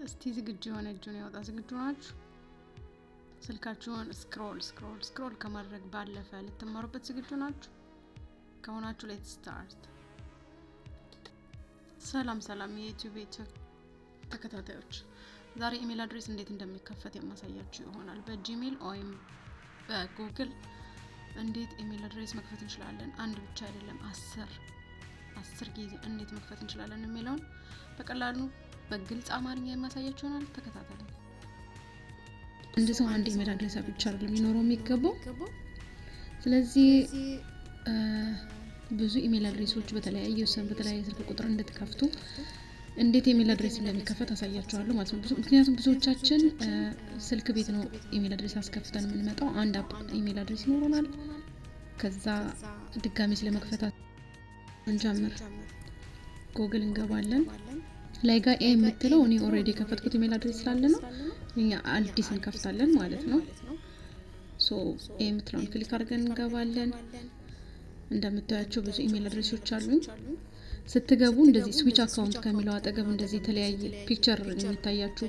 እስቲ ዝግጁ የሆነ እጁን ያወጣ። ዝግጁ ናችሁ? ስልካችሁን ስክሮል ከማድረግ ባለፈ ልትማሩበት ዝግጁ ናችሁ? ከሆናችሁ ሌትስ ስታርት። ሰላም የዩቲዩብ ተከታታዮች፣ ዛሬ ኢሜል አድሬስ እንዴት እንደሚከፈት የማሳያችሁ ይሆናል። በጂሜል ወይም በጉግል እንዴት ኢሜል አድሬስ መክፈት እንችላለን፣ አንድ ብቻ አይደለም 10 ጊዜ እንዴት መክፈት እንችላለን የሚለውን በቀላሉ በግልጽ አማርኛ የማሳያችሁ ይሆናል። ተከታተሉ። እንደ ሰው አንድ ኢሜል አድሬስ ብቻ አይደለም ሊኖረው የሚገባው። ስለዚህ ብዙ ኢሜል አድሬሶች በተለያየ ስልክ ቁጥር እንድትከፍቱ እንዴት ኢሜል አድሬስ እንደሚከፈት አሳያችኋለሁ ማለት ነው። ምክንያቱም ብዙዎቻችን ስልክ ቤት ነው ኢሜል አድሬስ አስከፍተን የምንመጣው። አንድ ኢሜል አድሬስ ይኖረናል። ከዛ ድጋሚ ስለመክፈት እንጀምር። ጉግል እንገባለን። ላይ ጋር የምትለው እኔ ኦሬዲ የከፈትኩት ኢሜል አድሬስ ስላለ ነው። እኛ አዲስ እንከፍታለን ማለት ነው። የምትለውን ክሊክ አድርገን እንገባለን። እንደምታያቸው ብዙ ኢሜል አድሬሶች አሉኝ። ስትገቡ እንደዚህ ስዊች አካውንት ከሚለው አጠገብ እንደዚህ የተለያየ ፒክቸር የሚታያችሁ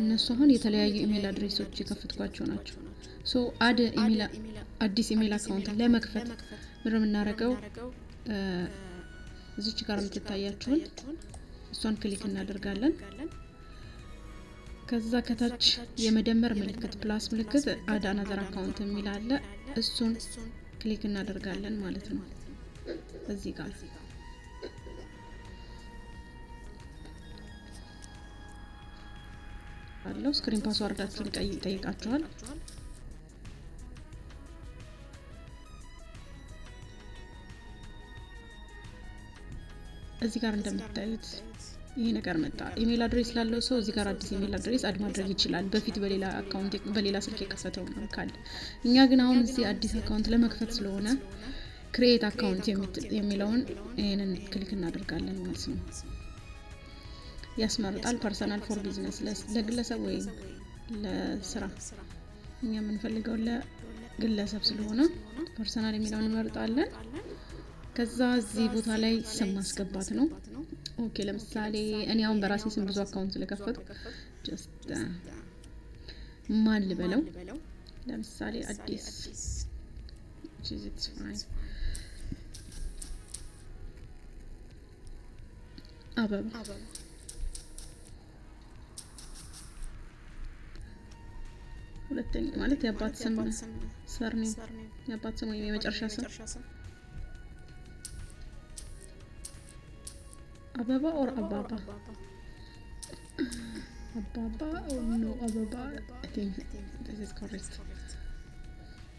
እነሱ አሁን የተለያዩ ኢሜል አድሬሶች የከፈትኳቸው ናቸው። አዲስ ኢሜል አካውንት ለመክፈት ምንድነው የምናደርገው? እዚች ጋር የምትታያችሁን እሷን ክሊክ እናደርጋለን። ከዛ ከታች የመደመር ምልክት ፕላስ ምልክት አድ አናዘር አካውንት የሚል አለ። እሱን ክሊክ እናደርጋለን ማለት ነው። እዚህ ጋር አለው ስክሪን ፓስወርዳችሁን ይጠይቃችኋል። እዚህ ጋር እንደምታዩት ይሄ ነገር መጣ። ኢሜል አድሬስ ላለው ሰው እዚህ ጋር አዲስ ኢሜል አድሬስ አድ ማድረግ ይችላል። በፊት በሌላ አካውንት በሌላ ስልክ የከፈተው ነው ካለ። እኛ ግን አሁን እዚህ አዲስ አካውንት ለመክፈት ስለሆነ ክሬት አካውንት የሚለውን ይሄንን ክሊክ እናደርጋለን ማለት ነው። ያስመርጣል። ፐርሰናል ፎር ቢዝነስ፣ ለግለሰብ ወይም ለስራ። እኛ የምንፈልገው ለግለሰብ ስለሆነ ፐርሰናል የሚለውን እንመርጣለን። ከዛ እዚህ ቦታ ላይ ስም ማስገባት ነው። ኦኬ፣ ለምሳሌ እኔ አሁን በራሴ ስም ብዙ አካውንት ስለከፈቱ ጀስት ማን ልበለው? ለምሳሌ አዲስ አበባ። ሁለተኛ ማለት የአባት ስም ሰርኔም፣ የአባት ስም ወይም የመጨረሻ ስም አበባ ኦር አባባ አበባ I think this is correct።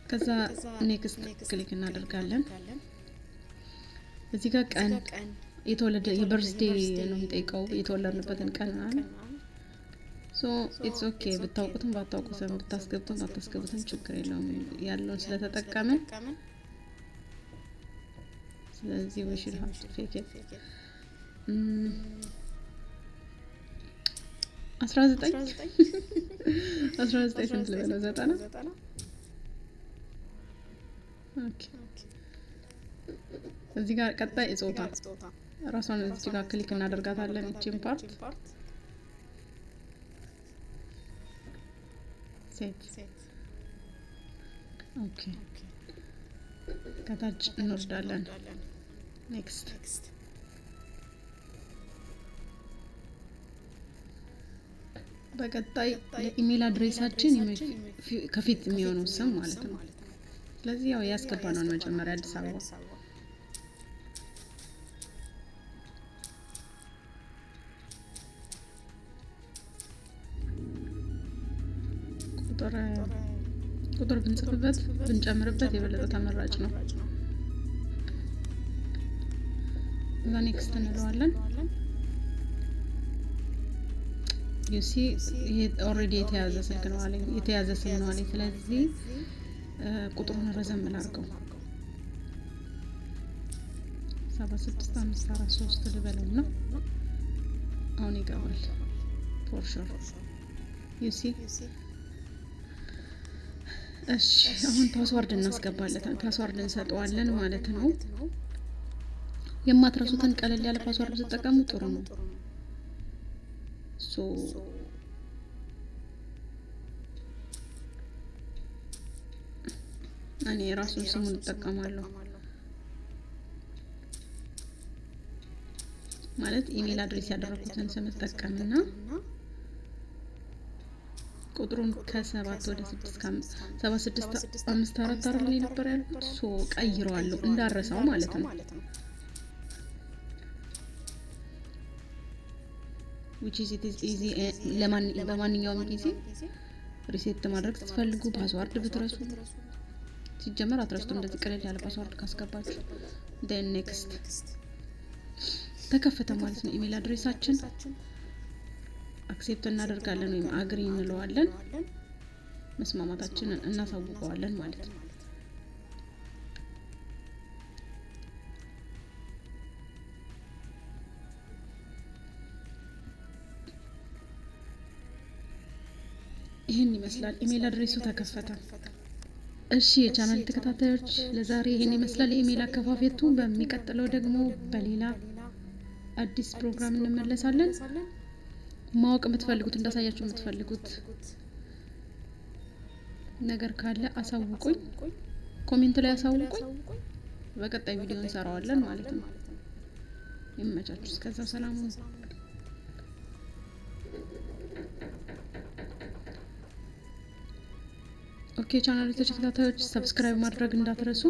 ከዛ ኔክስት ክሊክ እናደርጋለን። እዚህ ጋር ቀን የተወለደ የበርዝዴ ነው የሚጠይቀው፣ የተወለድንበትን ቀን አለ። ኢትስ ኦኬ። ብታውቁትም ባታውቁትም ብታስገቡትም ባታስገቡትም ችግር የለውም ያለውን ስለተጠቀምን። ስለዚህ we should have to fake it። 19 ስንት ልበለው? 90። ኦኬ። እዚህ ጋር ቀጣይ ጾታ ራሷን እዚህ ጋር ክሊክ እናደርጋታለን። እቺን ፓርት ሴት። ኦኬ። ከታች እንወርዳለን። ኔክስት። በቀጣይ ለኢሜል አድሬሳችን ከፊት የሚሆነው ስም ማለት ነው። ስለዚህ ያው ያስገባነውን መጀመሪያ አዲስ አበባ ቁጥር ብንጽፍበት ብንጨምርበት የበለጠ ተመራጭ ነው። እዛ ኔክስት እንለዋለን። ዩሲ ይሄ ኦሬዲ የተያዘ ስልክ ነው አለኝ፣ የተያዘ ስም ነው አለኝ። ስለዚህ ቁጥሩን ረዘም ላድርገው 76543 ልበለው ነው። አሁን ይገባል ፎር ሹር ዩሲ። እሺ አሁን ፓስወርድ እናስገባለታል። ፓስወርድ እንሰጠዋለን ማለት ነው። የማትረሱትን ቀለል ያለ ፓስወርድ ተጠቀሙ፣ ጥሩ ነው። ሶ እኔ ራሱን ስሙን እጠቀማለሁ ማለት ኢሜል አድሬስ ያደረኩትን ስም እጠቀምና ቁጥሩን ከ7 ወደ 7654 ላይ ነበር ያልኩት ሶ ቀይረዋለሁ እንዳረሳው ማለት ነው which is it is easy ለማንኛውም ጊዜ ሪሴት ማድረግ ስትፈልጉ ፓስወርድ ብትረሱ ሲጀመር አትረሱም እንደዚህ ቀለል ያለ ፓስወርድ ካስገባችሁ then next ተከፈተ ማለት ነው ኢሜል አድሬሳችን አክሴፕት እናደርጋለን ወይም አግሪ እንለዋለን መስማማታችንን እናሳውቀዋለን ማለት ነው ይሄን ይመስላል ኢሜል አድሬሱ ተከፈተ እሺ የቻናል ተከታታዮች ለዛሬ ይሄን ይመስላል ኢሜል አከፋፈቱ በሚቀጥለው ደግሞ በሌላ አዲስ ፕሮግራም እንመለሳለን ማወቅ የምትፈልጉት እንዳሳያችሁ የምትፈልጉት ነገር ካለ አሳውቁኝ ኮሜንት ላይ አሳውቁኝ በቀጣይ ቪዲዮ እንሰራዋለን ማለት ነው ይመቻችሁ እስከዛ ሰላም ሁኑ ኦኬ ቻናል ተከታታዮች ሰብስክራይብ ማድረግ እንዳትረሱ